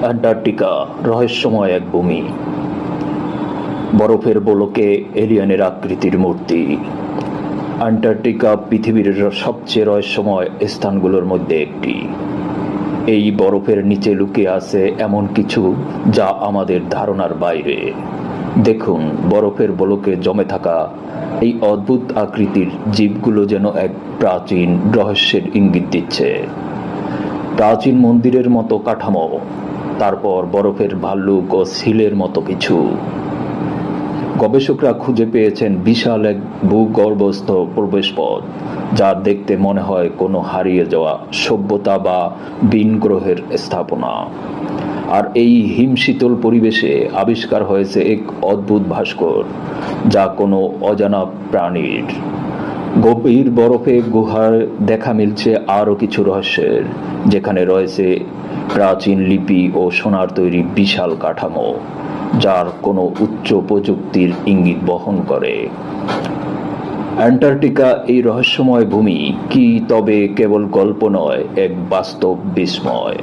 Antarctica রহস্যময় এক ভূমি। বরফের গোলকে এলিয়েনের আকৃতির মূর্তি। অ্যান্টার্কটিকা পৃথিবীর সবচেয়ে রহস্যময় স্থানগুলোর মধ্যে একটি। এই বরফের নিচে লুকিয়ে আছে এমন কিছু যা আমাদের ধারণার বাইরে। দেখুন, বরফের গোলকে জমে থাকা এই অদ্ভুত আকৃতির জীবগুলো যেন এক প্রাচীন রহস্যের ইঙ্গিত দিচ্ছে। প্রাচীন মন্দিরের মতো কাঠামো, তারপর বরফের ভাল্লুক ও সিলের মতো কিছু। গবেষকরা খুঁজে পেয়েছেন বিশাল এক ভূগর্ভস্থ প্রবেশপথ, যা দেখতে মনে হয় কোনো হারিয়ে যাওয়া সভ্যতা বা ভিন গ্রহের স্থাপনা। আর এই হিমশীতল পরিবেশে আবিষ্কার হয়েছে এক অদ্ভুত ভাস্কর, যা কোনো অজানা প্রাণীর। গভীর বরফে গুহার দেখা মিলছে আরও কিছু রহস্যের, যেখানে রয়েছে প্রাচীন লিপি ও সোনার তৈরি বিশাল কাঠামো, যার কোনো উচ্চ প্রযুক্তির ইঙ্গিত বহন করে। অ্যান্টার্কটিকা এই রহস্যময় ভূমি কি তবে কেবল গল্প নয়, এক বাস্তব বিস্ময়?